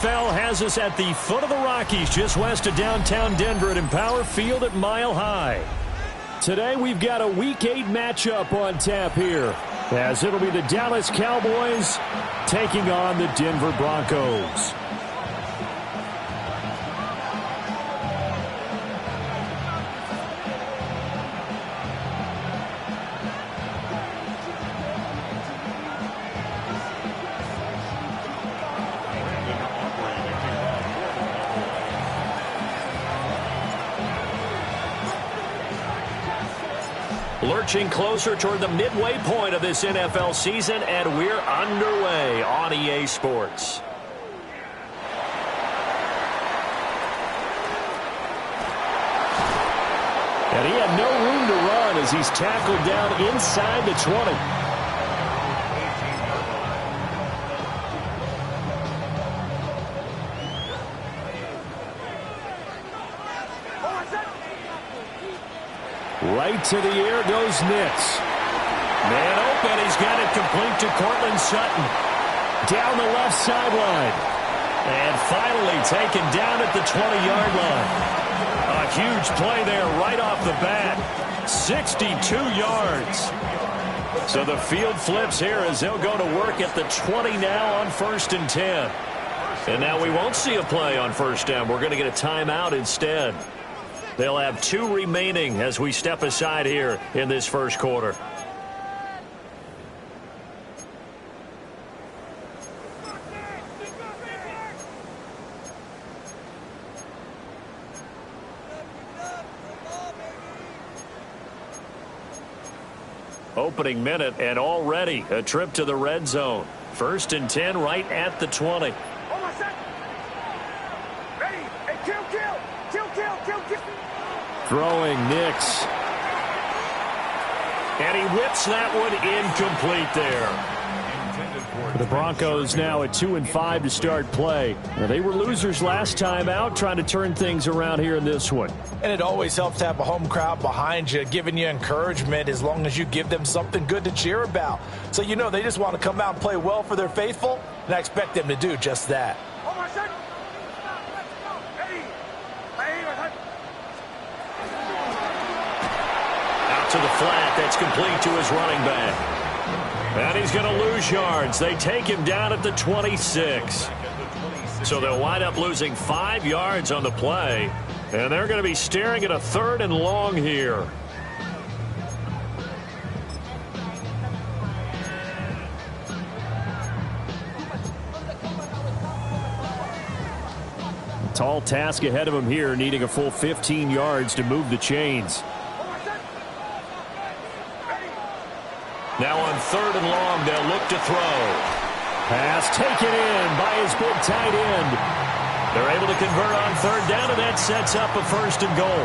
NFL has us at the foot of the Rockies, just west of downtown Denver at Empower Field at Mile High. Today we've got a Week 8 matchup on tap here, as it'll be the Dallas Cowboys taking on the Denver Broncos. Lurching closer toward the midway point of this NFL season, and we're underway on EA Sports. And he had no room to run as he's tackled down inside the 20. Right to the air goes Nix. Man open. He's got it complete to Cortland Sutton. Down the left sideline. And finally taken down at the 20-yard line. A huge play there right off the bat. 62 yards. So the field flips here as they'll go to work at the 20 now on 1st and 10. And now we won't see a play on first down. We're going to get a timeout instead. They'll have 2 remaining as we step aside here in this first quarter. Opening minute, and already a trip to the red zone. 1st and 10 right at the 20. Throwing Nix. And he whips that one incomplete there. The Broncos now at 2-5 to start play. Now, they were losers last time out, trying to turn things around here in this one. And it always helps to have a home crowd behind you, giving you encouragement as long as you give them something good to cheer about. So you know they just want to come out and play well for their faithful, and I expect them to do just that. To the flat, that's complete to his running back. And he's going to lose yards. They take him down at the 26. So they'll wind up losing 5 yards on the play. And they're going to be staring at a 3rd and long here. Tall task ahead of him here, needing a full 15 yards to move the chains. Now on 3rd and long, they'll look to throw. Pass taken in by his big tight end. They're able to convert on 3rd down, and that sets up a 1st and goal.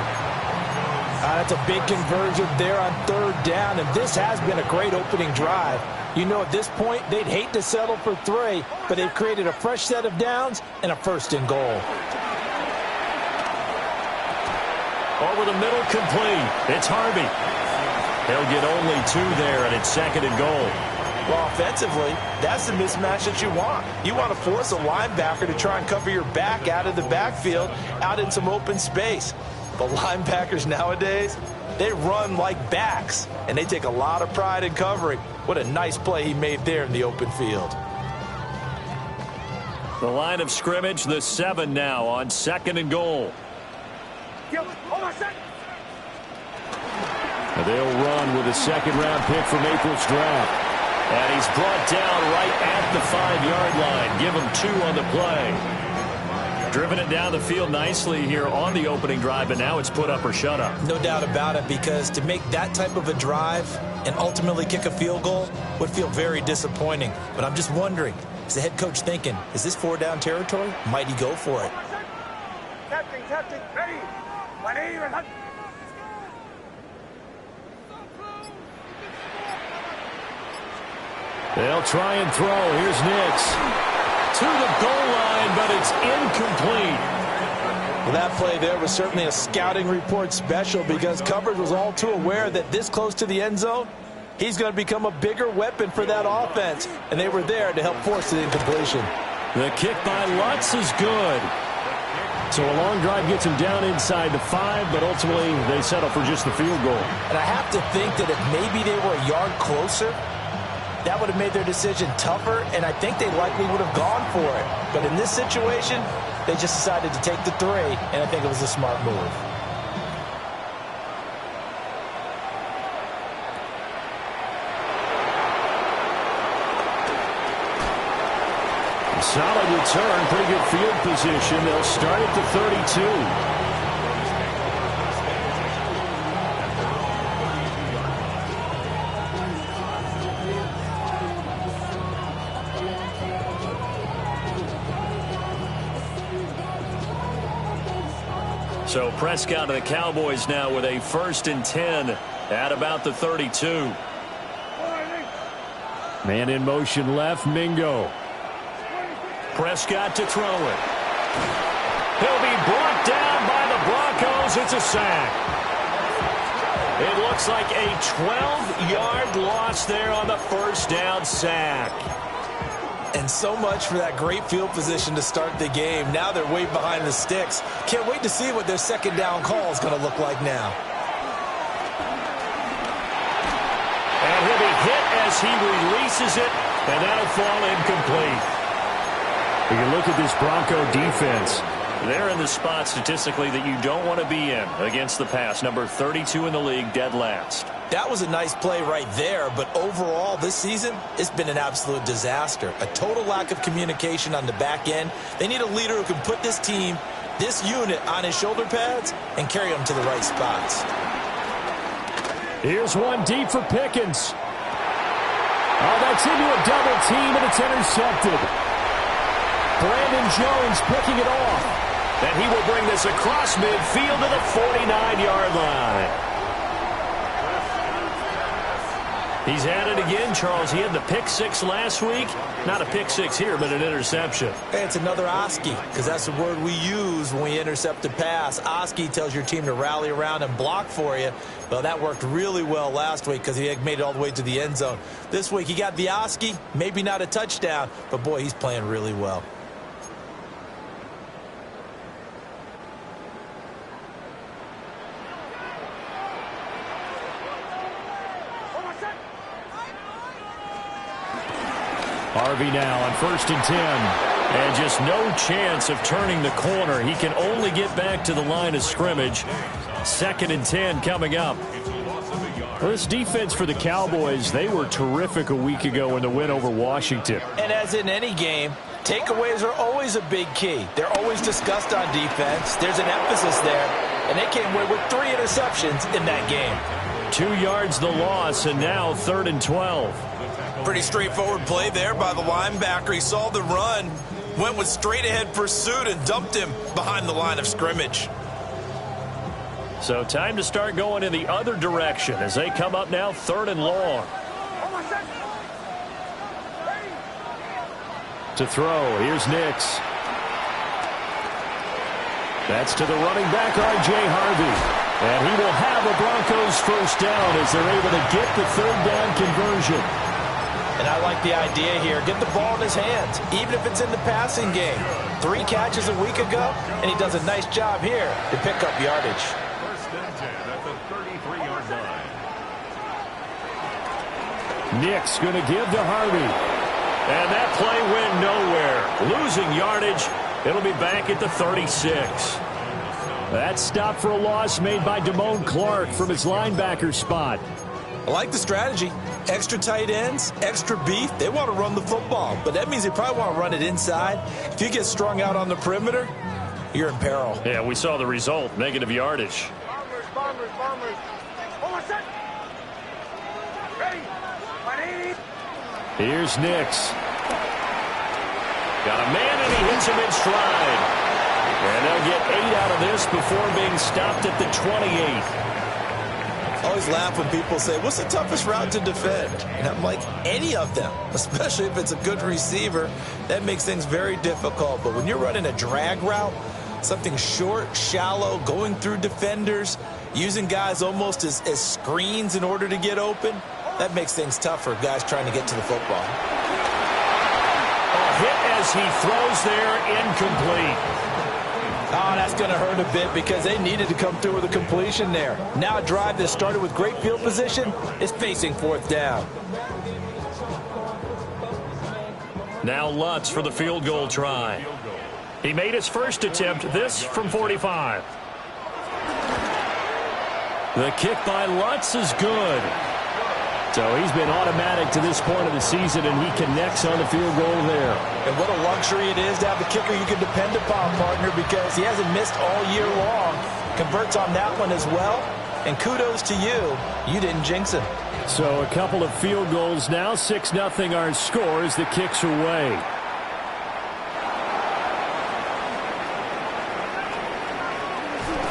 That's a big conversion there on 3rd down, and this has been a great opening drive. You know, at this point, they'd hate to settle for 3, but they've created a fresh set of downs and a 1st and goal. Over the middle, complete. It's Harvey. They'll get only 2 there, and it's 2nd and goal. Well, offensively, that's the mismatch that you want. You want to force a linebacker to try and cover your back out of the backfield, out in some open space. But linebackers nowadays, they run like backs, and they take a lot of pride in covering. What a nice play he made there in the open field. The line of scrimmage, the 7 now on 2nd and goal. They'll run with a 2nd-round pick from April's draft. And he's brought down right at the 5-yard line. Give him 2 on the play. Driven it down the field nicely here on the opening drive, and now it's put up or shut up. No doubt about it, because to make that type of a drive and ultimately kick a field goal would feel very disappointing. But I'm just wondering, is the head coach thinking, is this 4-down territory? Might he go for it? Captain, ready. They'll try and throw. Here's Nix. To the goal line, but it's incomplete. Well, that play there was certainly a scouting report special, because coverage was all too aware that this close to the end zone, he's going to become a bigger weapon for that offense. And they were there to help force the incompletion. The kick by Lutz is good. So a long drive gets him down inside the 5, but ultimately they settle for just the field goal. And I have to think that if maybe they were a yard closer, that would have made their decision tougher, and I think they likely would have gone for it. But in this situation, they just decided to take the 3, and I think it was a smart move. Solid return, pretty good field position. They'll start at the 32. So Prescott and the Cowboys now with a 1st and 10 at about the 32. Man in motion left, Mingo. Prescott to throw it. He'll be brought down by the Broncos. It's a sack. It looks like a 12-yard loss there on the 1st down sack. And so much for that great field position to start the game. Now they're way behind the sticks. Can't wait to see what their 2nd down call is going to look like now. And he'll be hit as he releases it, and that'll fall incomplete. You can look at this Bronco defense. They're in the spot statistically that you don't want to be in against the pass. Number 32 in the league, dead last. That was a nice play right there, but overall this season, it's been an absolute disaster. A total lack of communication on the back end. They need a leader who can put this team, this unit, on his shoulder pads and carry them to the right spots. Here's one deep for Pickens. Oh, that's into a double team, and it's intercepted. Brandon Jones picking it off. And he will bring this across midfield to the 49-yard line. He's had it again, Charles. He had the pick 6 last week. Not a pick 6 here, but an interception. Hey, it's another Oski, because that's the word we use when we intercept a pass. Oski tells your team to rally around and block for you. Well, that worked really well last week because he had made it all the way to the end zone. This week, he got the Oski, maybe not a touchdown, but boy, he's playing really well. Harvey now on 1st and 10. And just no chance of turning the corner. He can only get back to the line of scrimmage. 2nd and 10 coming up. Well, this defense for the Cowboys, they were terrific a week ago in the win over Washington. And as in any game, takeaways are always a big key. They're always discussed on defense. There's an emphasis there. And they came away with 3 interceptions in that game. 2 yards the loss, and now 3rd and 12. Pretty straightforward play there by the linebacker. He saw the run, went with straight-ahead pursuit, and dumped him behind the line of scrimmage. So time to start going in the other direction as they come up now 3rd and long. To throw, here's Nix. That's to the running back, R.J. Harvey. And he will have the Broncos 1st down as they're able to get the 3rd down conversion. And I like the idea here. Get the ball in his hands, even if it's in the passing game. 3 catches a week ago, and he does a nice job here to pick up yardage. 1st and 10 at the 33-yard line. Nick's going to give to Harvey. And that play went nowhere. Losing yardage. It'll be back at the 36. That stop for a loss made by Damone Clark from his linebacker spot. I like the strategy. Extra tight ends, extra beef. They want to run the football, but that means they probably want to run it inside. If you get strung out on the perimeter, you're in peril. Yeah, we saw the result. Negative yardage. Bombers. Almost set. Ready. 180. Here's Nix. Got a man, and he hits him in stride. And they'll get 8 out of this before being stopped at the 28. I always laugh when people say, what's the toughest route to defend? And I'm like, any of them, especially if it's a good receiver. That makes things very difficult. But when you're running a drag route, something short, shallow, going through defenders, using guys almost as screens in order to get open, that makes things tough for guys trying to get to the football. A hit as he throws there incomplete. Oh, that's going to hurt a bit because they needed to come through with a completion there. Now a drive that started with great field position is facing fourth down. Now Lutz for the field goal try. He made his first attempt, this from 45. The kick by Lutz is good. So he's been automatic to this point of the season, and he connects on the field goal there. And what a luxury it is to have a kicker you can depend upon, partner, because he hasn't missed all year long. Converts on that one as well. And kudos to you. You didn't jinx him. So a couple of field goals now. 6-0 our score as the kicks away.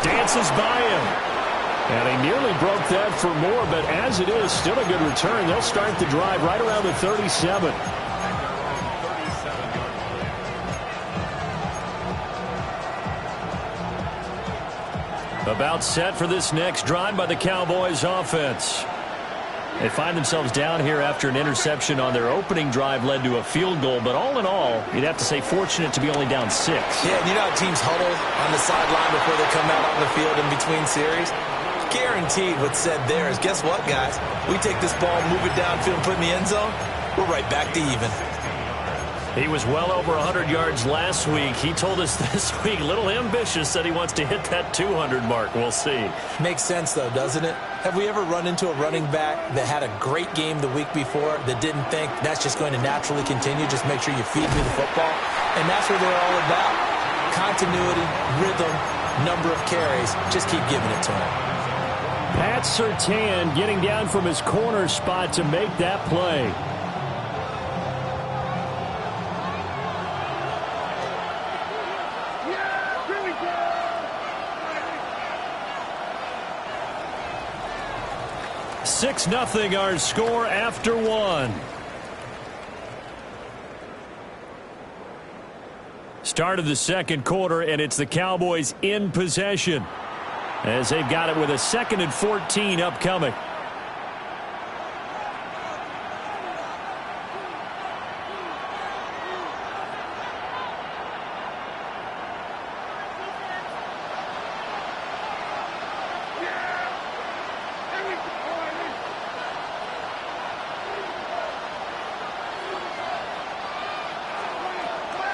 Dances by him. And he nearly broke that for more, but as it is, still a good return. They'll start the drive right around the 37. About set for this next drive by the Cowboys offense. They find themselves down here after an interception on their opening drive led to a field goal, but all in all, you'd have to say fortunate to be only down 6. Yeah, and you know how teams huddle on the sideline before they come out on the field in between series? Guaranteed what's said there is, guess what, guys? We take this ball, move it downfield, put it in the end zone, we're right back to even. He was well over 100 yards last week. He told us this week, a little ambitious, that he wants to hit that 200 mark. We'll see. Makes sense, though, doesn't it? Have we ever run into a running back that had a great game the week before that didn't think that's just going to naturally continue? Just make sure you feed me the football. And that's what they're all about. Continuity, rhythm, number of carries. Just keep giving it to him. Pat Surtain getting down from his corner spot to make that play. Yeah, here we go. 6-0 our score after one. Start of the second quarter, and it's the Cowboys in possession, as they've got it with a 2nd and 14 upcoming.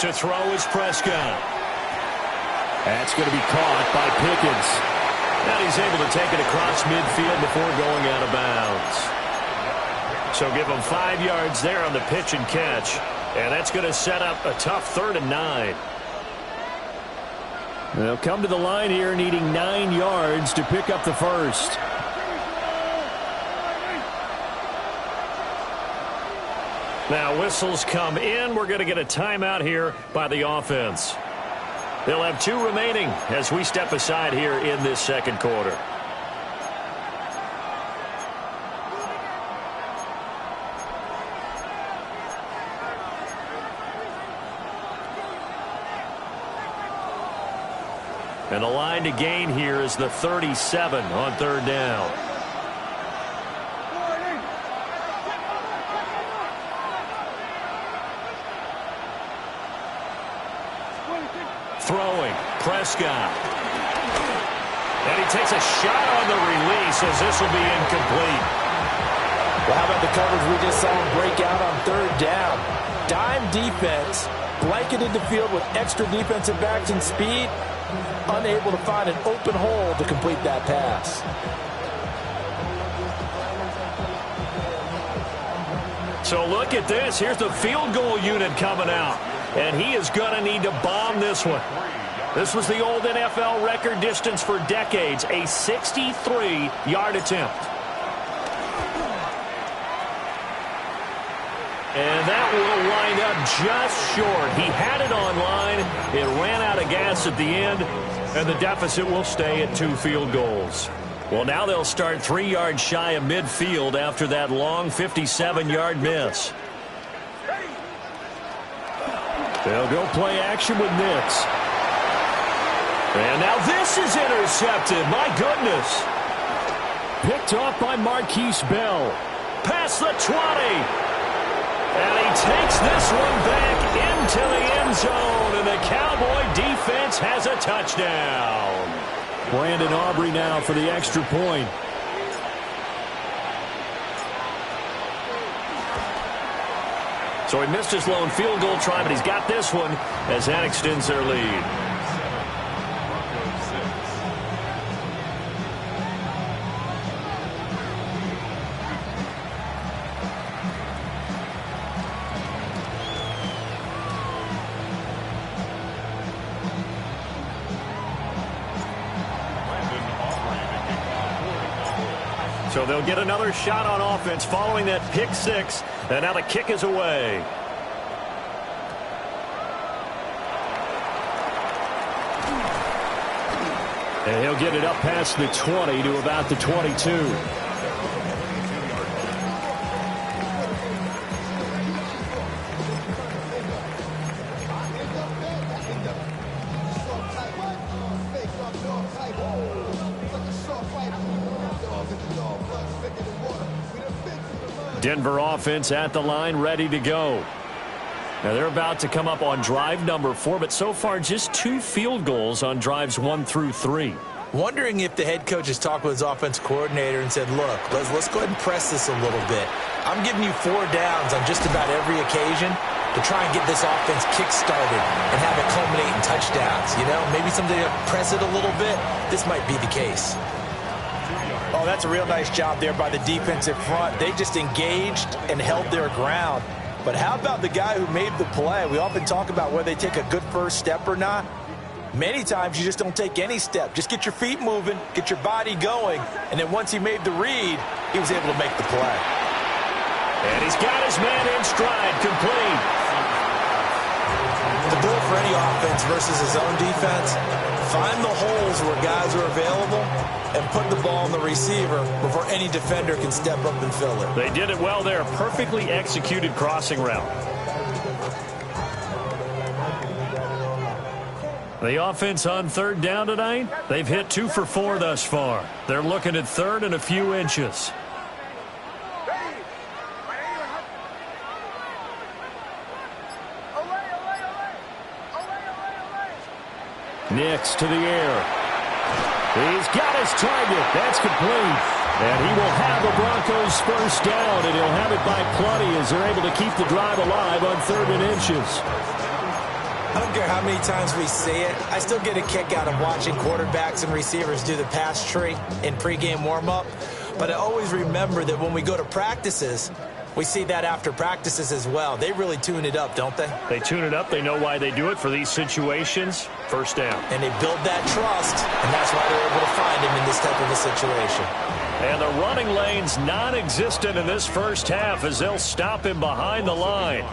To throw is Prescott. That's going to be caught by Pickens. And he's able to take it across midfield before going out of bounds. So give him 5 yards there on the pitch and catch. And that's going to set up a tough 3rd and 9. They'll come to the line here needing 9 yards to pick up the first. Now whistles come in. We're going to get a timeout here by the offense. They'll have 2 remaining as we step aside here in this second quarter. And the line to gain here is the 37 on 3rd down. Throwing, Prescott. And he takes a shot on the release as this will be incomplete. Well, how about the coverage we just saw him break out on 3rd down? Dime defense, blanketed the field with extra defensive backs and speed, unable to find an open hole to complete that pass. So look at this. Here's the field goal unit coming out. And he is going to need to bomb this one. This was the old NFL record distance for decades, a 63-yard attempt. And that will wind up just short. He had it on line. It ran out of gas at the end, and the deficit will stay at 2 field goals. Well, now they'll start 3 yards shy of midfield after that long 57-yard miss. They'll go play action with Nix. And now this is intercepted. My goodness. Picked off by Marquise Bell. Past the 20. And he takes this one back into the end zone, and the Cowboy defense has a touchdown. Brandon Aubrey now for the extra point. So he missed his lone field goal try, but he's got this one as that extends their lead. So they'll get another shot on offense following that pick six. And now the kick is away. And he'll get it up past the 20 to about the 22. Denver offense at the line, ready to go. Now they're about to come up on drive number 4, but so far just 2 field goals on drives 1 through 3. Wondering if the head coach has talked with his offense coordinator and said, look, let's go ahead and press this a little bit. I'm giving you 4 downs on just about every occasion to try and get this offense kick-started and have it culminate in touchdowns. You know, maybe someday to press it a little bit. This might be the case. Oh, that's a real nice job there by the defensive front. They just engaged and held their ground. But how about the guy who made the play? We often talk about whether they take a good first step or not. Many times you just don't take any step. Just get your feet moving, get your body going, and then once he made the read, he was able to make the play. And he's got his man in stride, complete. The goal for any offense versus his own defense, find the holes where guys are available and put the ball in the receiver before any defender can step up and fill it. They did it well there. Perfectly executed crossing route. The offense on third down tonight, they've hit 2 for 4 thus far. They're looking at third and a few inches. Nix to the air. He's got his target. That's complete. And he will have the Broncos first down, and he'll have it by plenty as they're able to keep the drive alive on 3rd and inches. I don't care how many times we see it. I still get a kick out of watching quarterbacks and receivers do the pass tree in pregame warm-up. But I always remember that when we go to practices, we see that after practices as well. They really tune it up, don't they? They tune it up. They know why they do it for these situations. First down. And they build that trust, and that's why they're able to find him in this type of a situation. And the running lane's non-existent in this first half as they'll stop him behind the line.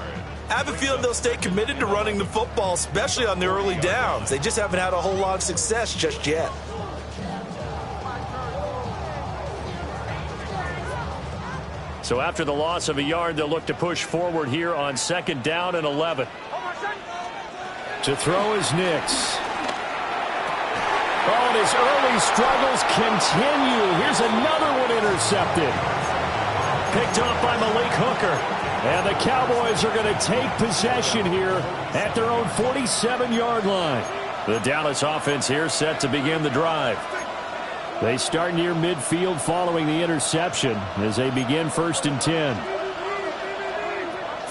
I have a feeling they'll stay committed to running the football, especially on the early downs. They just haven't had a whole lot of success just yet. So after the loss of a yard, they'll look to push forward here on 2nd down and 11. To throw is Nix. Oh, and his early struggles continue. Here's another one intercepted. Picked off by Malik Hooker. And the Cowboys are going to take possession here at their own 47-yard line. The Dallas offense here set to begin the drive. They start near midfield following the interception as they begin 1st and 10.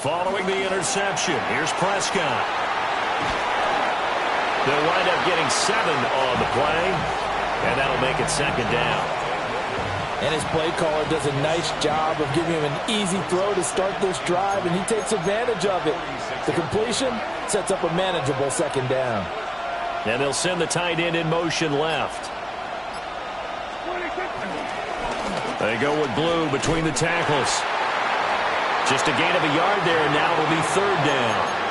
Following the interception, here's Prescott. They'll wind up getting 7 on the play, and that'll make it 2nd down. And his play caller does a nice job of giving him an easy throw to start this drive, and he takes advantage of it. The completion sets up a manageable 2nd down. And they'll send the tight end in motion left. They go with Blue between the tackles. Just a gain of a yard there, and now it'll be 3rd down.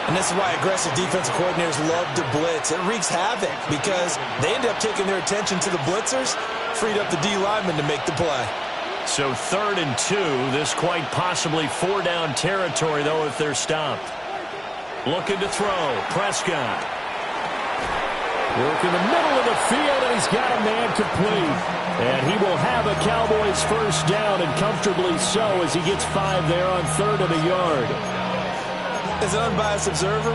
And this is why aggressive defensive coordinators love to blitz. It wreaks havoc because they end up taking their attention to the blitzers, freed up the D lineman to make the play. So 3rd and 2, this quite possibly 4-down territory, though, if they're stopped. Looking to throw, Prescott. Work in the middle of the field, and he's got a man complete. And he will have a Cowboys first down, and comfortably so, as he gets 5 there on 3rd and a yard. As an unbiased observer,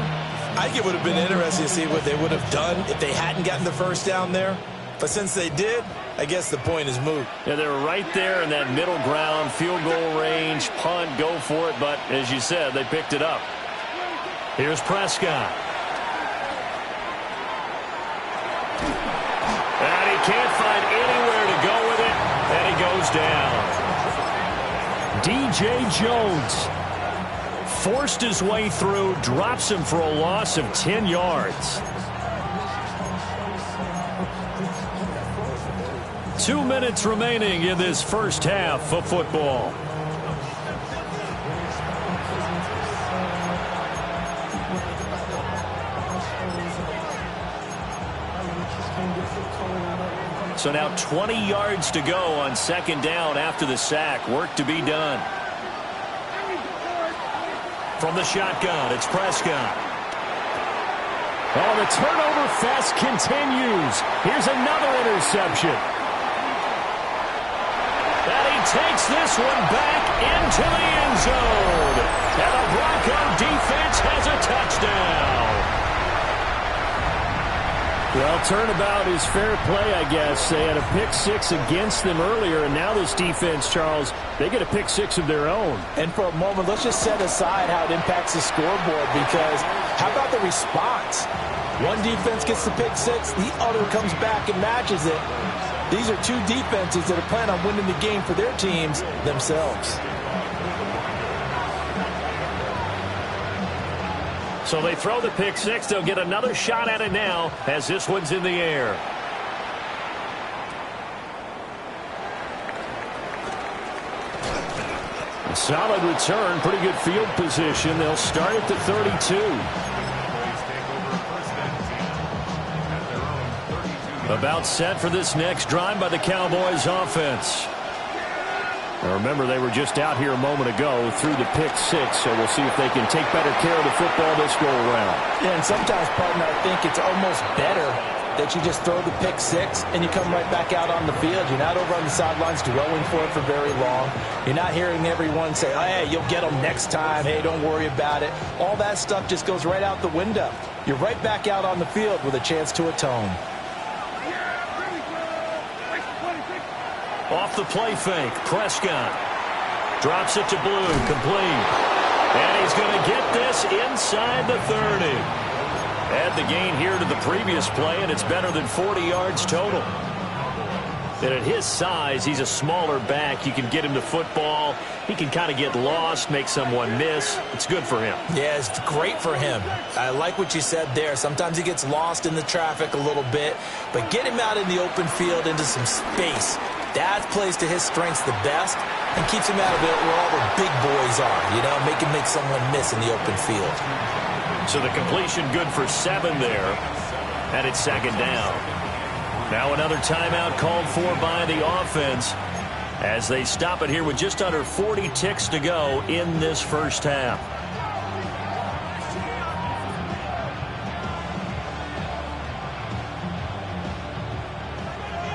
I think it would have been interesting to see what they would have done if they hadn't gotten the first down there. But since they did, I guess the point is moot. Yeah, they're right there in that middle ground, field goal range, punt, go for it. But as you said, they picked it up. Here's Prescott. And he can't find anywhere to go with it, and he goes down. DJ Jones forced his way through, drops him for a loss of 10 yards. 2 minutes remaining in this first half of football. So now 20 yards to go on 2nd down after the sack. Work to be done. From the shotgun, it's Prescott. Oh, the turnover fest continues. Here's another interception. And he takes this one back into the end zone. And the Bronco defense has a touchdown. Well, turnabout is fair play, I guess. They had a pick-6 against them earlier, and now this defense, Charles, they get a pick-6 of their own. And for a moment, let's just set aside how it impacts the scoreboard, because how about the response? One defense gets the pick-6, the other comes back and matches it. These are two defenses that are planning on winning the game for their teams themselves. So they throw the pick-6. They'll get another shot at it now as this one's in the air. A solid return, pretty good field position. They'll start at the 32. About set for this next drive by the Cowboys offense. Now remember, they were just out here a moment ago through the pick-6, so we'll see if they can take better care of the football this go-around. Yeah, and sometimes, partner, I think it's almost better that you just throw the pick-6 and you come right back out on the field. You're not over on the sidelines dwelling for it for very long. You're not hearing everyone say, oh, hey, you'll get them next time. Hey, don't worry about it. All that stuff just goes right out the window. You're right back out on the field with a chance to atone. Off the play fake, Prescott drops it to Blue, complete. And he's going to get this inside the 30. Add the gain here to the previous play, and it's better than 40 yards total. And at his size, he's a smaller back. You can get him to football. He can kind of get lost, make someone miss. It's good for him. Yeah, it's great for him. I like what you said there. Sometimes he gets lost in the traffic a little bit, but get him out in the open field into some space. That plays to his strengths the best and keeps him out of it where all the big boys are, you know, make him make someone miss in the open field. So the completion good for 7 there, and it's 2nd down. Now another timeout called for by the offense as they stop it here with just under 40 ticks to go in this first half.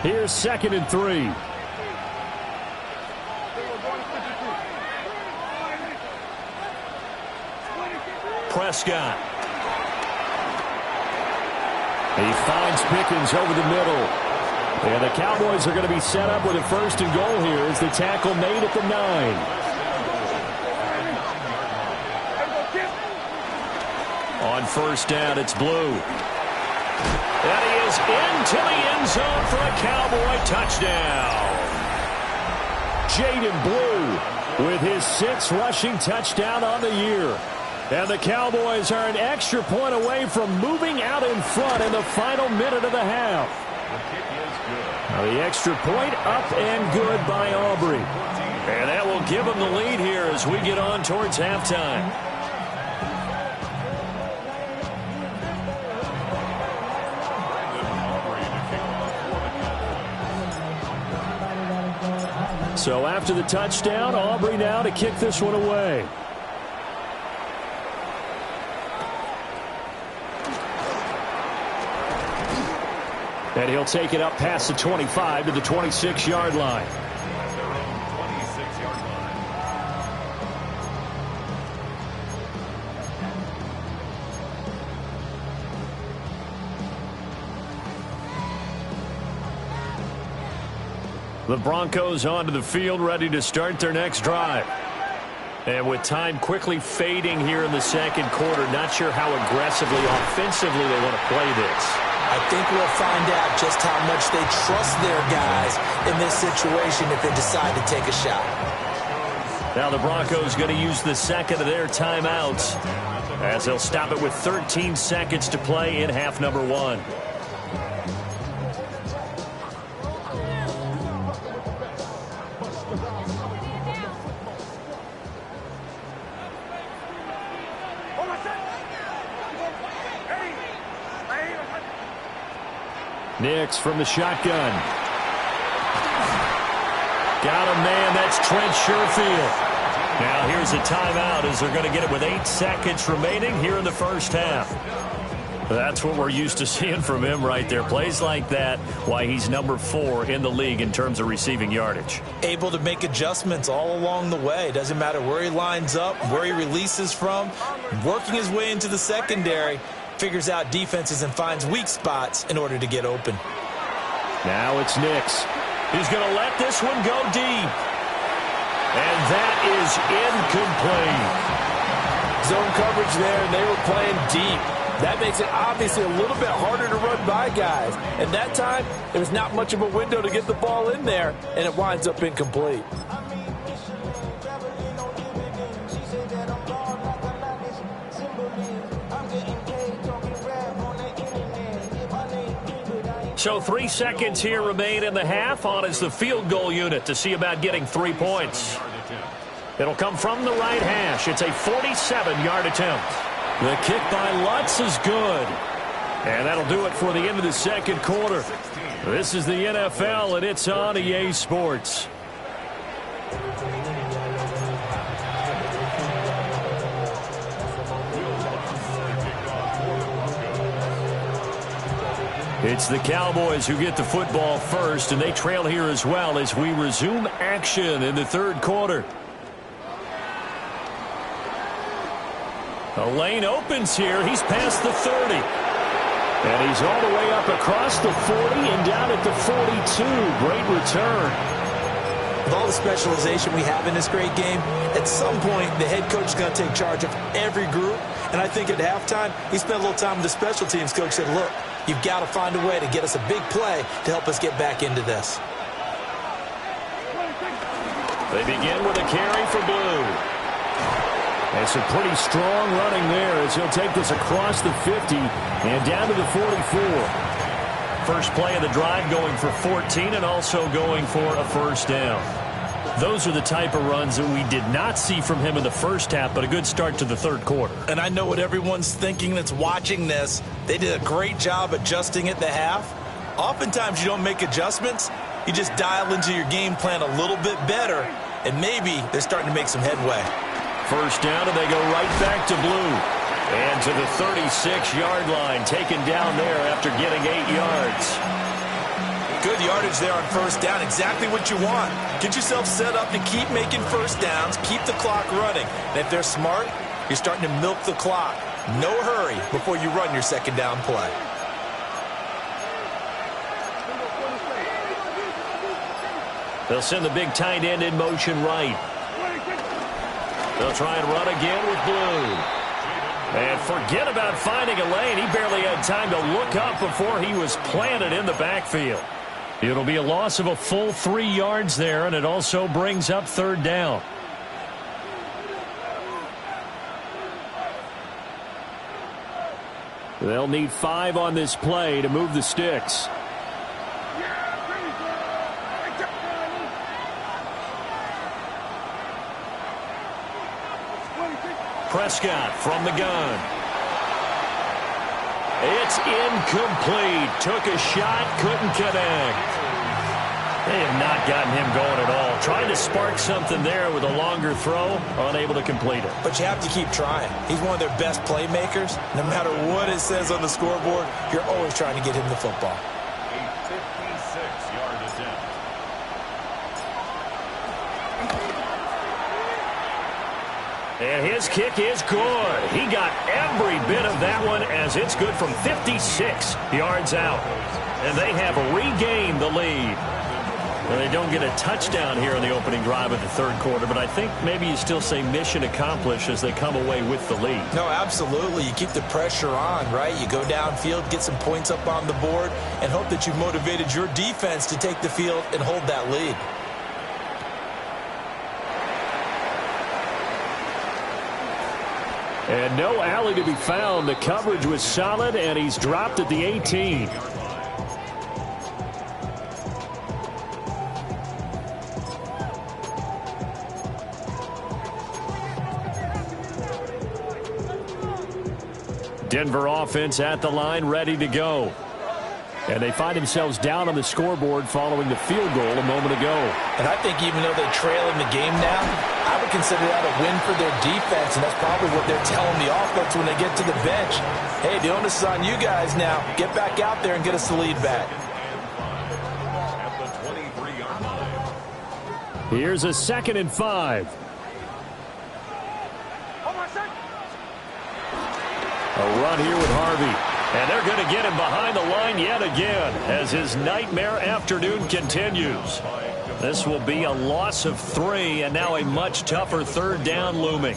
Here's 2nd and 3. Prescott. He finds Pickens over the middle. And the Cowboys are going to be set up with a 1st and goal here as the tackle made at the 9. On 1st down, it's Blue. And he is into the end zone for a Cowboy touchdown. Jaden Blue with his 6th rushing touchdown on the year. And the Cowboys are an extra point away from moving out in front in the final minute of the half. Now the extra point up and good by Aubrey. And that will give them the lead here as we get on towards halftime. So after the touchdown, Aubrey now to kick this one away. And he'll take it up past the 25 to the 26-yard line. Their own 26-yard line. The Broncos onto the field, ready to start their next drive. And with time quickly fading here in the second quarter, not sure how aggressively, offensively they want to play this. I think we'll find out just how much they trust their guys in this situation if they decide to take a shot. Now the Broncos going to use the second of their timeouts as they'll stop it with 13 seconds to play in half number 1. Nix from the shotgun. Got a man. That's Trent Sherfield. Now here's a timeout as they're going to get it with 8 seconds remaining here in the first half. That's what we're used to seeing from him right there. Plays like that, why he's number 4 in the league in terms of receiving yardage. Able to make adjustments all along the way. Doesn't matter where he lines up, where he releases from. Working his way into the secondary. Figures out defenses and finds weak spots in order to get open. Now it's Nix. He's going to let this one go deep. And that is incomplete. Zone coverage there, and they were playing deep. That makes it obviously a little bit harder to run by guys. And that time, there was not much of a window to get the ball in there, and it winds up incomplete. So 3 seconds here remain in the half. On is the field goal unit to see about getting 3 points. It'll come from the right hash. It's a 47-yard attempt. The kick by Lutz is good. And that'll do it for the end of the second quarter. This is the NFL, and it's on EA Sports. It's the Cowboys who get the football first, and they trail here as well as we resume action in the third quarter. A lane opens here. He's past the 30. And he's all the way up across the 40 and down at the 42. Great return. With all the specialization we have in this great game, at some point the head coach is going to take charge of every group. And I think at halftime, he spent a little time with the special teams coach, said, look, you've got to find a way to get us a big play to help us get back into this. They begin with a carry for Blue. And some pretty strong running there as he'll take this across the 50 and down to the 44. First play of the drive going for 14 and also going for a first down. Those are the type of runs that we did not see from him in the first half, but a good start to the third quarter. And I know what everyone's thinking that's watching this. They did a great job adjusting at the half. Oftentimes you don't make adjustments. You just dial into your game plan a little bit better, and maybe they're starting to make some headway. First down, and they go right back to Blue. And to the 36-yard line, taken down there after getting 8 yards. Good yardage there on first down. Exactly what you want. Get yourself set up to keep making first downs, keep the clock running. And if they're smart, you're starting to milk the clock. No hurry before you run your second down play. They'll send the big tight end in motion right. They'll try and run again with Blue. And forget about finding a lane. He barely had time to look up before he was planted in the backfield. It'll be a loss of a full 3 yards there, and it also brings up third down. They'll need 5 on this play to move the sticks. Prescott from the gun. It's incomplete. Took a shot, couldn't connect. They have not gotten him going at all. Trying to spark something there with a longer throw, unable to complete it. But you have to keep trying. He's one of their best playmakers. No matter what it says on the scoreboard, you're always trying to get him the football. 56-yard attempt. And his kick is good. He got every bit of that one as it's good from 56 yards out. And they have regained the lead. Well, they don't get a touchdown here in the opening drive of the third quarter, but I think maybe you still say mission accomplished as they come away with the lead. No, absolutely. You keep the pressure on, right? You go downfield, get some points up on the board, and hope that you've motivated your defense to take the field and hold that lead. And no alley to be found. The coverage was solid, and he's dropped at the 18. Denver offense at the line, ready to go. And they find themselves down on the scoreboard following the field goal a moment ago. And I think even though they're trailing the game now, I would consider that a win for their defense, and that's probably what they're telling the offense when they get to the bench. Hey, the onus is on you guys now. Get back out there and get us the lead back. At the 23-yard line. Here's a 2nd and 5. A run here with Harvey. And they're going to get him behind the line yet again as his nightmare afternoon continues. This will be a loss of 3 and now a much tougher third down looming.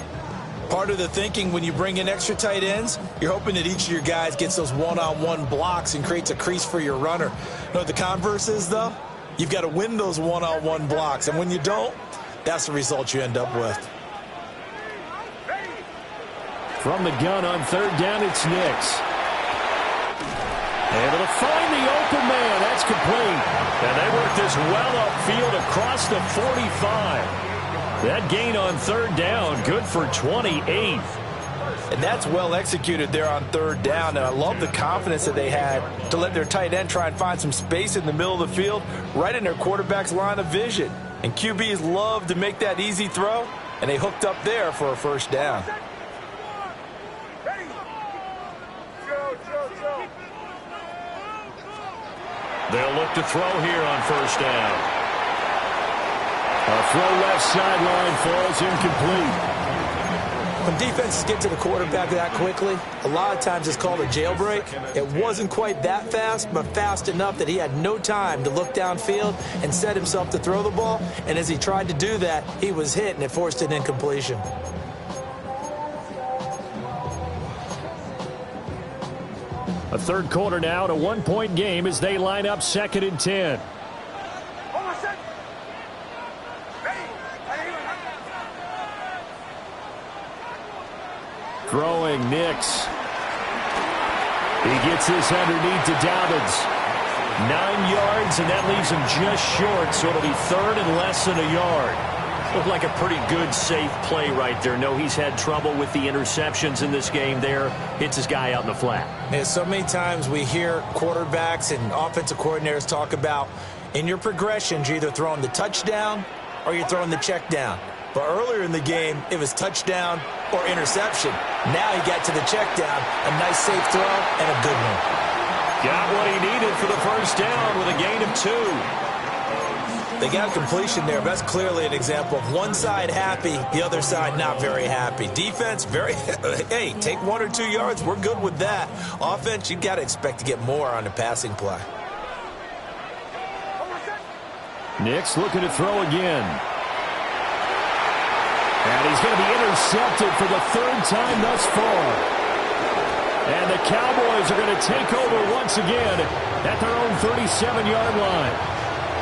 Part of the thinking when you bring in extra tight ends, you're hoping that each of your guys gets those one-on-one blocks and creates a crease for your runner. You know what the converse is, though? You've got to win those one-on-one blocks, and when you don't, that's the result you end up with. From the gun on third down, it's Nix. Able to find the open man. That's complete. And they work this well upfield across the 45. That gain on third down, good for 28. And that's well executed there on third down. And I love the confidence that they had to let their tight end try and find some space in the middle of the field, right in their quarterback's line of vision. And QBs love to make that easy throw, and they hooked up there for a first down. They'll look to throw here on first down. A throw left sideline falls incomplete. When defenses get to the quarterback that quickly, a lot of times it's called a jailbreak. It wasn't quite that fast, but fast enough that he had no time to look downfield and set himself to throw the ball. And as he tried to do that, he was hit, and it forced an incompletion. A third quarter now, and a one-point game as they line up 2nd and 10. Throwing Nix. He gets this underneath to Dobbins. 9 yards, and that leaves him just short, so it'll be third and less than a yard. Looked like a pretty good, safe play right there. No, he's had trouble with the interceptions in this game there. Hits his guy out in the flat. Yeah, so many times we hear quarterbacks and offensive coordinators talk about in your progressions, you're either throwing the touchdown or you're throwing the check down. But earlier in the game, it was touchdown or interception. Now he got to the check down, a nice safe throw and a good one. Got what he needed for the first down with a gain of 2. They got completion there. That's clearly an example of one side happy, the other side not very happy. Defense, very, hey, take 1 or 2 yards. We're good with that. Offense, you got to expect to get more on the passing play. Nix looking to throw again. And he's going to be intercepted for the 3rd time thus far. And the Cowboys are going to take over once again at their own 37-yard line.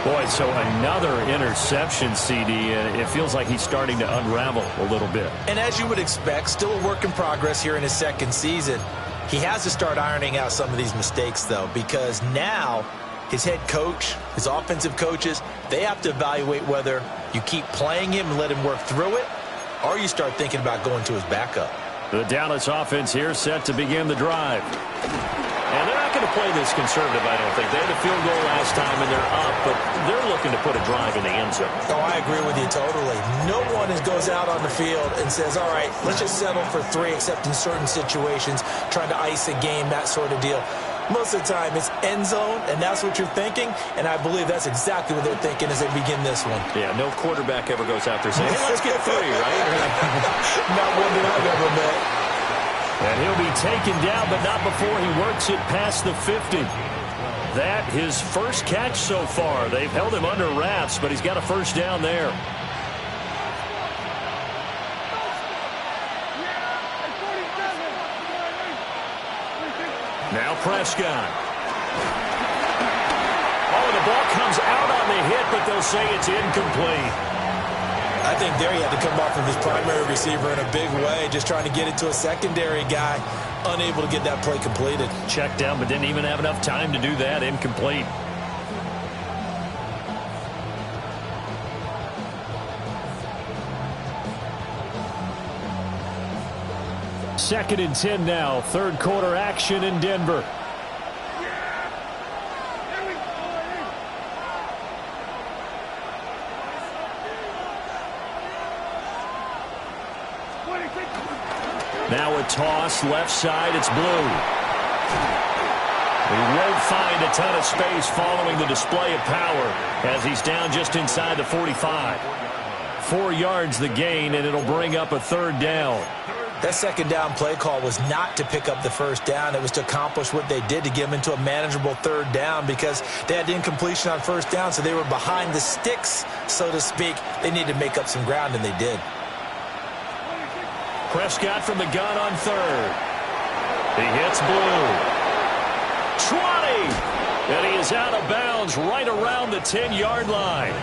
Boy, so another interception, CD. It feels like he's starting to unravel a little bit. And as you would expect, still a work in progress here in his 2nd season. He has to start ironing out some of these mistakes, though, because now his head coach, his offensive coaches, they have to evaluate whether you keep playing him and let him work through it, or you start thinking about going to his backup. The Dallas offense here set to begin the drive. And they're not going to play this conservative, I don't think. They had a field goal last time, and they're up, but they're looking to put a drive in the end zone. Oh, I agree with you totally. No one goes out on the field and says, all right, let's just settle for 3, except in certain situations, trying to ice a game, that sort of deal. Most of the time, it's end zone, and that's what you're thinking, and I believe that's exactly what they're thinking as they begin this one. Yeah, no quarterback ever goes out there saying, hey, let's get 3, right? Not one that I've ever met. And he'll be taken down, but not before he works it past the 50. That, his first catch so far. They've held him under wraps, but he's got a first down there. Now Prescott. Oh, the ball comes out on the hit, but they'll say it's incomplete. I think there he had to come off of his primary receiver in a big way, just trying to get it to a secondary guy, unable to get that play completed. Checked down, but didn't even have enough time to do that. Incomplete. Second and 10 now. Third quarter action in Denver. Now a toss, left side, it's Blue. He won't find a ton of space following the display of power as he's down just inside the 45. 4 yards the gain, and it'll bring up a third down. That second down play call was not to pick up the first down. It was to accomplish what they did, to get them into a manageable third down, because they had incompletion on first down, so they were behind the sticks, so to speak. They needed to make up some ground, and they did. Prescott from the gun on third. He hits Blue. 20! And he is out of bounds right around the 10-yard line.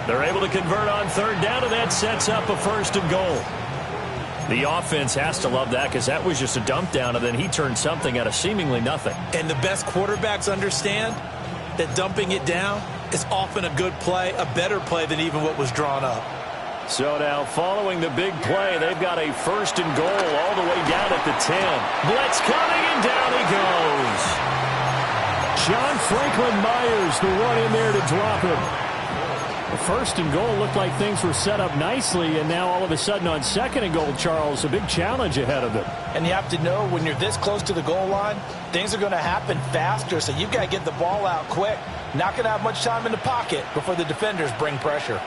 They're able to convert on third down, and that sets up a first and goal. The offense has to love that, because that was just a dump down, and then he turned something out of seemingly nothing. And the best quarterbacks understand that dumping it down is often a good play, a better play than even what was drawn up. So now, following the big play, they've got a first and goal all the way down at the 10. Blitz coming, and down he goes. John Franklin Myers, the one in there to drop him. The first and goal looked like things were set up nicely, and now all of a sudden on second and goal, Charles, a big challenge ahead of them. And you have to know, when you're this close to the goal line, things are going to happen faster, so you've got to get the ball out quick. Not going to have much time in the pocket before the defenders bring pressure.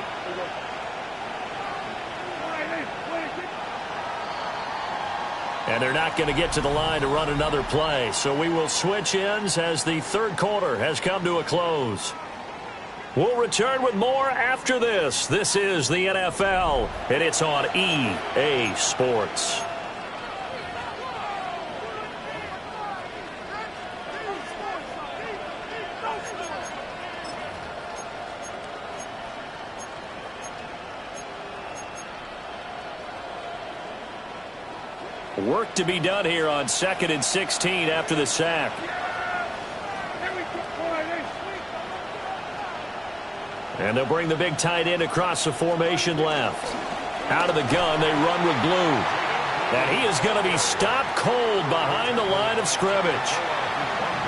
And they're not going to get to the line to run another play. So we will switch ends as the third quarter has come to a close. We'll return with more after this. This is the NFL, and it's on EA Sports. Work to be done here on 2nd and 16 after the sack. And they'll bring the big tight end across the formation left. Out of the gun, they run with Blue. And he is going to be stopped cold behind the line of scrimmage.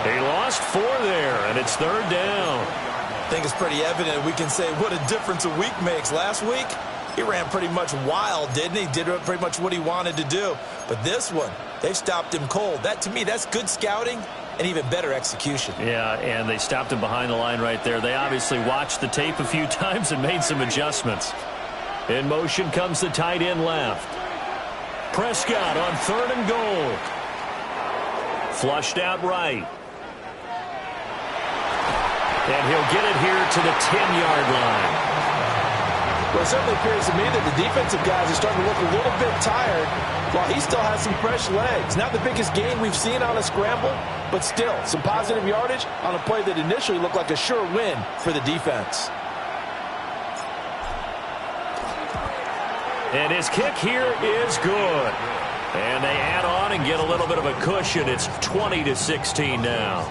He lost 4 there, and it's third down. I think it's pretty evident. We can say what a difference a week makes. Last week, he ran pretty much wild, didn't he? Did pretty much what he wanted to do. But this one, they've stopped him cold. That, to me, that's good scouting and even better execution. Yeah, and they stopped him behind the line right there. They obviously watched the tape a few times and made some adjustments. In motion comes the tight end left. Prescott on third and goal. Flushed out right. And he'll get it here to the 10-yard line. Well, it certainly appears to me that the defensive guys are starting to look a little bit tired while he still has some fresh legs. Not the biggest gain we've seen on a scramble, but still some positive yardage on a play that initially looked like a sure win for the defense. And his kick here is good. And they add on and get a little bit of a cushion. It's 20-16 now.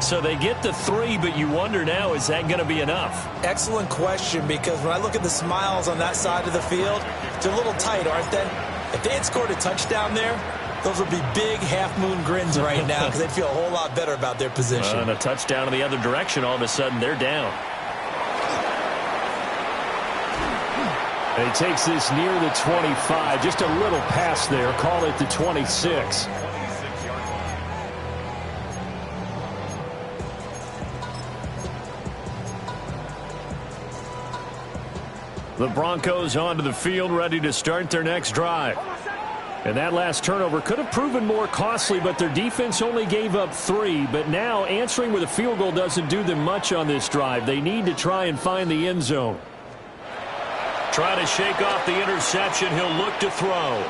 So they get the 3, but you wonder now, is that going to be enough? Excellent question, because when I look at the smiles on that side of the field, they're a little tight, aren't they? If they had scored a touchdown there, those would be big half-moon grins right now, because they'd feel a whole lot better about their position. And a touchdown in the other direction, all of a sudden they're down. And he takes this near the 25, just a little past there, call it the 26. The Broncos onto the field, ready to start their next drive. And that last turnover could have proven more costly, but their defense only gave up 3. But now answering with a field goal doesn't do them much on this drive. They need to try and find the end zone. Trying to shake off the interception. He'll look to throw.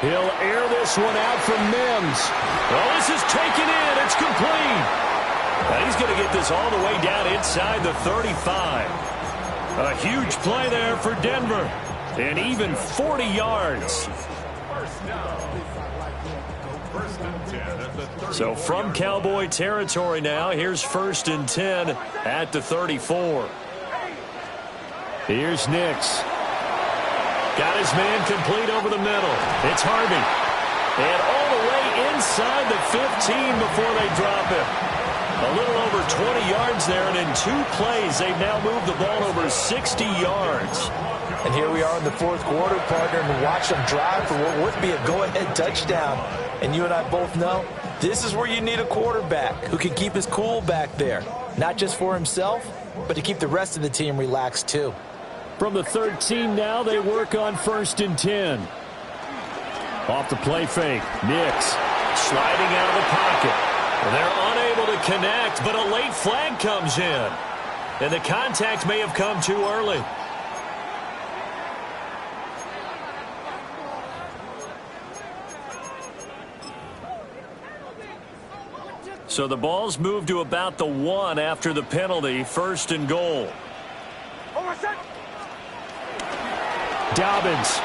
He'll air this one out from Mims. Oh, this is taken in. It's complete. And he's going to get this all the way down inside the 35. A huge play there for Denver. And even 40 yards. So from Cowboy territory now, here's 1st and 10 at the 34. Here's Nix. Got his man complete over the middle. It's Harvey. And all the way inside the 15 before they drop him. A little over 20 yards there, and in 2 plays, they've now moved the ball over 60 yards. And here we are in the 4th quarter, partner, and watch them drive for what would be a go-ahead touchdown. And you and I both know this is where you need a quarterback who can keep his cool back there, not just for himself, but to keep the rest of the team relaxed too. From the 13 now, they work on 1st and 10. Off the play fake, Nix sliding out of the pocket. They're unable to connect, but a late flag comes in. And the contact may have come too early. So the ball's moved to about the 1 after the penalty. 1st and goal. Dobbins.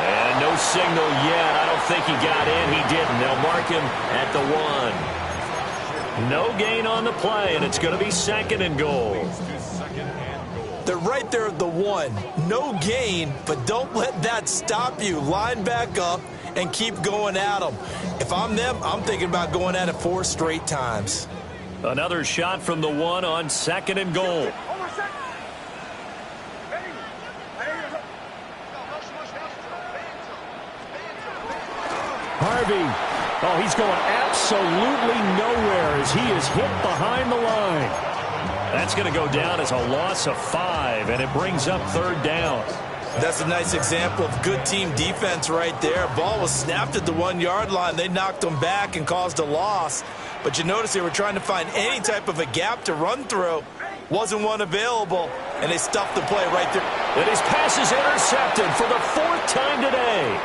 And no signal yet. I don't think he got in. He didn't. They'll mark him at the 1. No gain on the play, and it's going to be 2nd and goal. They're right there at the 1. No gain, but don't let that stop you. Line back up and keep going at them. If I'm them, I'm thinking about going at it 4 straight times. Another shot from the 1 on 2nd and goal. Harvey. Oh, he's going absolutely nowhere as he is hit behind the line. That's going to go down as a loss of 5, and it brings up 3rd down. That's a nice example of good team defense right there. Ball was snapped at the 1-yard line. They knocked them back and caused a loss. But you notice they were trying to find any type of a gap to run through. Wasn't one available, and they stuffed the play right there. And his pass is intercepted for the 4th time today.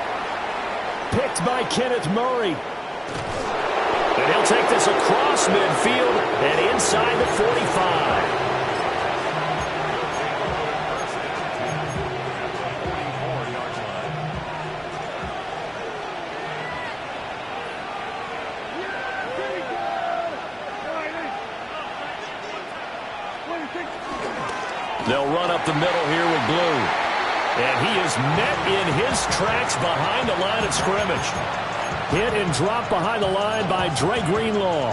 Picked by Kenneth Murray. And he'll take this across midfield and inside the 45. They'll run up the middle here with Blue. And he is met in his tracks behind the line of scrimmage. Hit and dropped behind the line by Dre Greenlaw.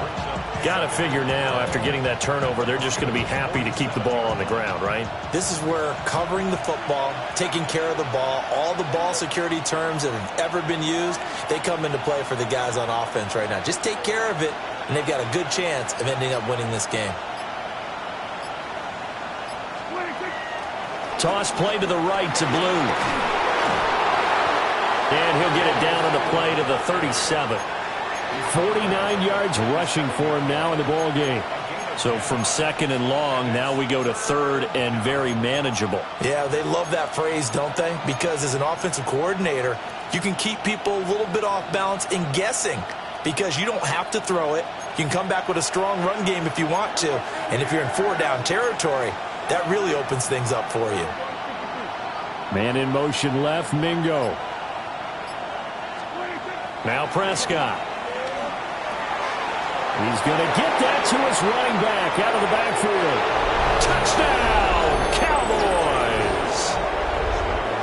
Got to figure now, after getting that turnover, they're just going to be happy to keep the ball on the ground, right? This is where covering the football, taking care of the ball, all the ball security terms that have ever been used, they come into play for the guys on offense right now. Just take care of it, and they've got a good chance of ending up winning this game. Toss play to the right to Blue. And he'll get it down on the play to the 37. 49 yards rushing for him now in the ball game. So from 2nd and long, now we go to 3rd and very manageable. Yeah, they love that phrase, don't they? Because as an offensive coordinator, you can keep people a little bit off balance and guessing because you don't have to throw it. You can come back with a strong run game if you want to. And if you're in 4-down territory, that really opens things up for you. Man in motion left, Mingo. Now Prescott. He's going to get that to his running back out of the backfield. Touchdown, Cowboys!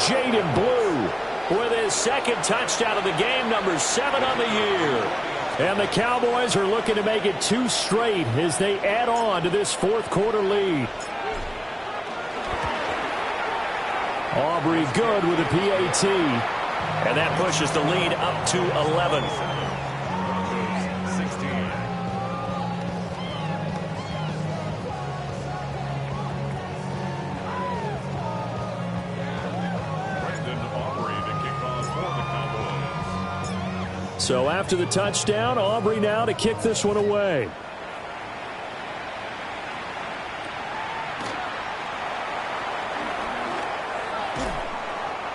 Jaden Blue with his 2nd touchdown of the game, number 7 on the year. And the Cowboys are looking to make it 2 straight as they add on to this 4th quarter lead. Aubrey good with a PAT. And that pushes the lead up to 11. So after the touchdown, Aubrey now to kick this one away.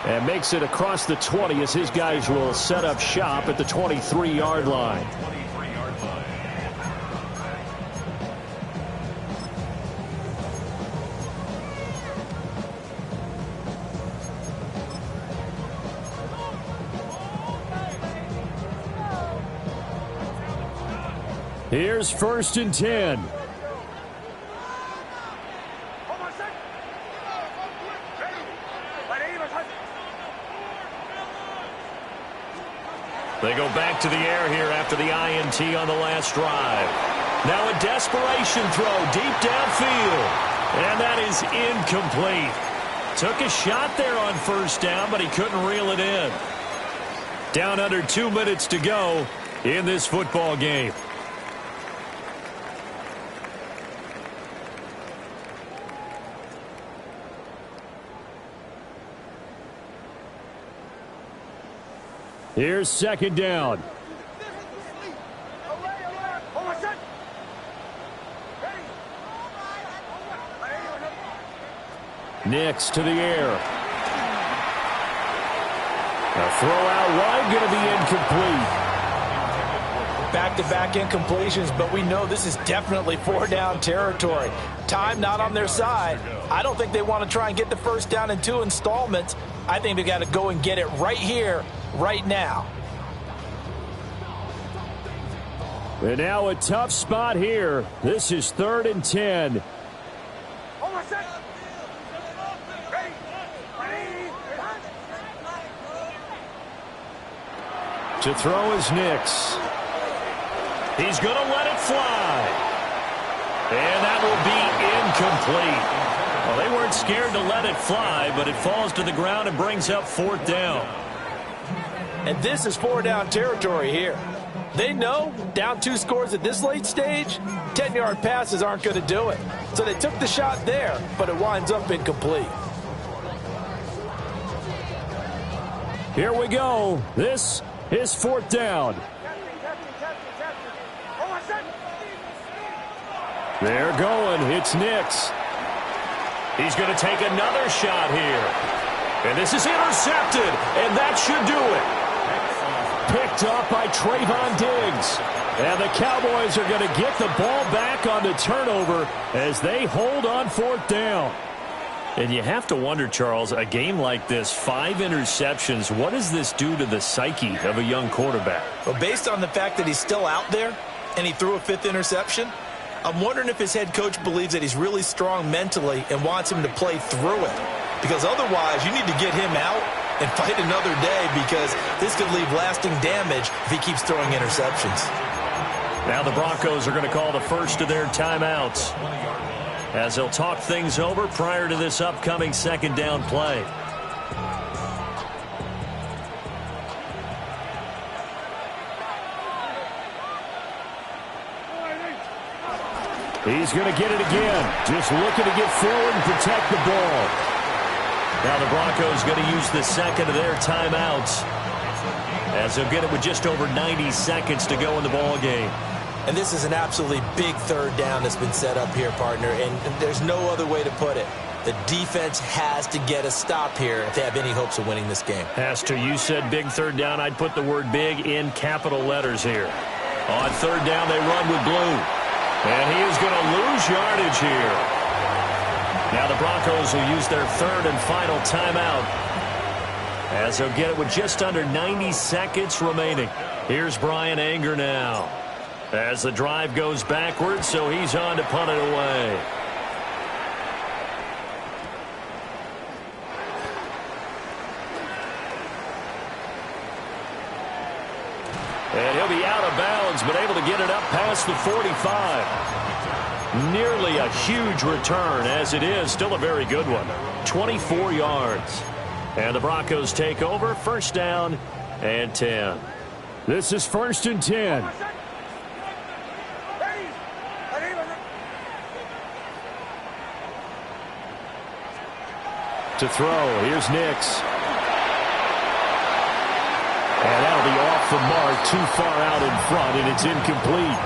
And makes it across the 20 as his guys will set up shop at the 23-yard line. Here's 1st and 10. They go back to the air here after the INT on the last drive. Now a desperation throw deep downfield. And that is incomplete. Took a shot there on 1st down, but he couldn't reel it in. Down under 2 minutes to go in this football game. Here's 2nd down. Nix to the air. A throw out wide, going to be incomplete. Back-to-back incompletions, but we know this is definitely 4-down territory. Time not on their side. I don't think they want to try and get the 1st down in 2 installments. I think they got to go and get it right here, right now. And now a tough spot here. This is 3rd and 10. To throw is Nix. He's going to let it fly. And that will be incomplete. Well, they weren't scared to let it fly, but it falls to the ground and brings up 4th down. And this is 4-down territory here. They know down 2 scores at this late stage, 10-yard passes aren't going to do it. So they took the shot there, but it winds up incomplete. Here we go. This is 4th down. They're going. It's Nix. He's going to take another shot here. And this is intercepted, and that should do it. Picked up by Trayvon Diggs. And the Cowboys are going to get the ball back on the turnover as they hold on 4th down. And you have to wonder, Charles, a game like this, 5 interceptions, what does this do to the psyche of a young quarterback? Well, based on the fact that he's still out there and he threw a 5th interception, I'm wondering if his head coach believes that he's really strong mentally and wants him to play through it. Because otherwise, you need to get him out and fight another day, because this could leave lasting damage if he keeps throwing interceptions. Now the Broncos are going to call the first of their timeouts as they'll talk things over prior to this upcoming 2nd down play. He's going to get it again. Just looking to get forward and protect the ball. Now the Broncos going to use the 2nd of their timeouts as they'll get it with just over 90 seconds to go in the ball game. And this is an absolutely big 3rd down that's been set up here, partner, and there's no other way to put it. The defense has to get a stop here if they have any hopes of winning this game. Pastor, you said big 3rd down. I'd put the word big in capital letters here. On 3rd down, they run with blue. And he is going to lose yardage here. Now the Broncos will use their 3rd and final timeout as they'll get it with just under 90 seconds remaining. Here's Brian Anger now as the drive goes backwards, so he's on to punt it away. And he'll be out of bounds, but able to get it up past the 45. Nearly a huge return, as it is still a very good one. 24 yards. And the Broncos take over, 1st down and 10. This is 1st and 10. To throw, here's Nix. And that'll be off the mark, too far out in front, and it's incomplete.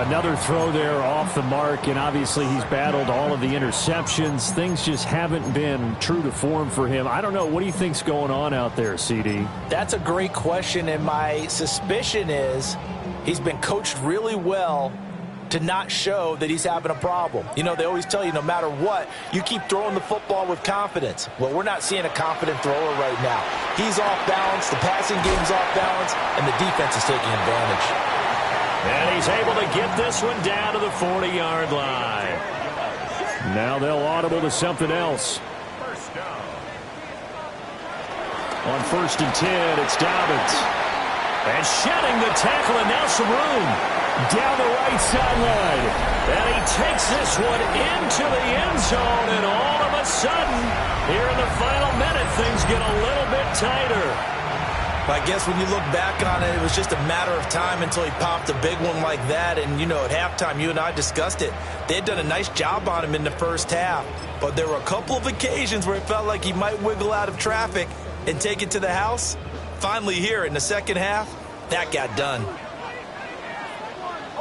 Another throw there off the mark, and obviously he's battled all of the interceptions. Things just haven't been true to form for him. I don't know. What do you think's going on out there, CD? That's a great question, and my suspicion is he's been coached really well to not show that he's having a problem. You know, they always tell you no matter what, you keep throwing the football with confidence. Well, we're not seeing a confident thrower right now. He's off balance, the passing game's off balance, and the defense is taking advantage. And he's able to get this one down to the 40-yard line. Now they'll audible to something else. On 1st and 10, it's Dobbins. And shedding the tackle, and now some room down the right sideline. And he takes this one into the end zone, and all of a sudden, here in the final minute, things get a little bit tighter. I guess when you look back on it, it was just a matter of time until he popped a big one like that. And, you know, at halftime, you and I discussed it. They had done a nice job on him in the first half. But there were a couple of occasions where it felt like he might wiggle out of traffic and take it to the house. Finally here in the second half, that got done.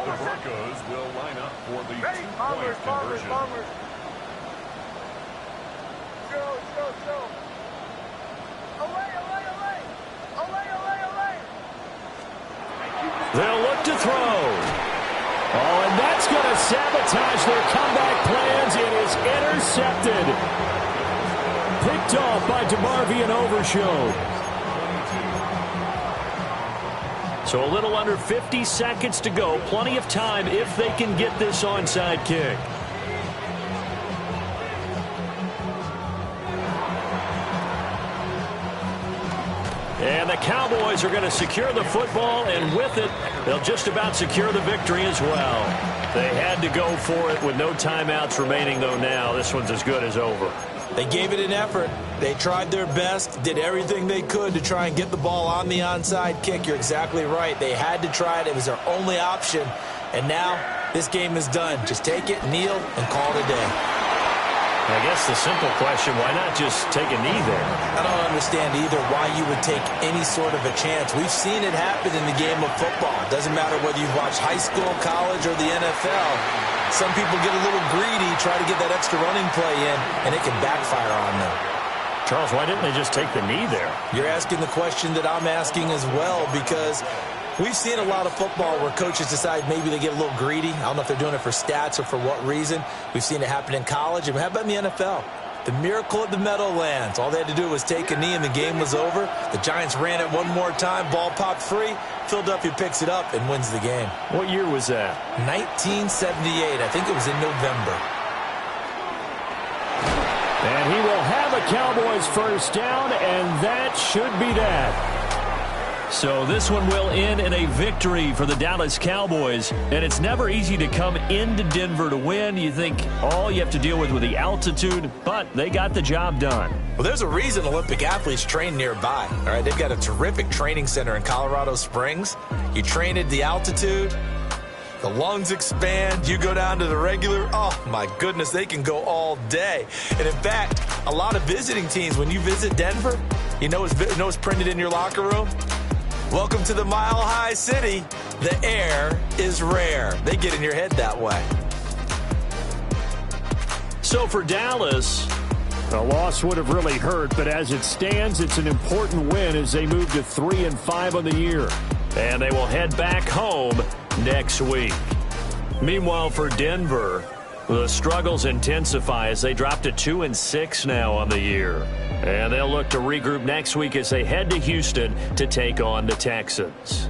The Broncos will line up for the two-point conversion. Go. They'll look to throw. Oh, and that's going to sabotage their comeback plans. It is intercepted. Picked off by DeMarvion Overshow. So a little under 50 seconds to go. Plenty of time if they can get this onside kick. And the Cowboys are going to secure the football, and with it, they'll just about secure the victory as well. They had to go for it with no timeouts remaining, though now. This one's as good as over. They gave it an effort. They tried their best, did everything they could to try and get the ball on the onside kick. You're exactly right. They had to try it. It was their only option. And now this game is done. Just take it, kneel, and call it a day. I guess the simple question, why not just take a knee there? I don't understand either why you would take any sort of a chance. We've seen it happen in the game of football. It doesn't matter whether you've watched high school, college, or the NFL. Some people get a little greedy, try to get that extra running play in, and it can backfire on them. Charles, why didn't they just take the knee there? You're asking the question that I'm asking as well, because we've seen a lot of football where coaches decide maybe they get a little greedy. I don't know if they're doing it for stats or for what reason. We've seen it happen in college. And how about in the NFL? The miracle at the Meadowlands. All they had to do was take a knee and the game was over. The Giants ran it one more time. Ball popped free. Philadelphia picks it up and wins the game. What year was that? 1978. I think it was in November. And he will have a Cowboys first down, and that should be that. So this one will end in a victory for the Dallas Cowboys. And it's never easy to come into Denver to win. You think all you have to deal with the altitude, but they got the job done. Well, there's a reason Olympic athletes train nearby. All right, they've got a terrific training center in Colorado Springs. You train at the altitude, the lungs expand, you go down to the regular. Oh, my goodness, they can go all day. And in fact, a lot of visiting teams, when you visit Denver, you know what's printed in your locker room? Welcome to the Mile High City. The air is rare. They get in your head that way. So for Dallas, the loss would have really hurt, but as it stands, it's an important win as they move to 3-5 on the year. And they will head back home next week. Meanwhile, for Denver, the struggles intensify as they drop to 2-6 now on the year. And they'll look to regroup next week as they head to Houston to take on the Texans.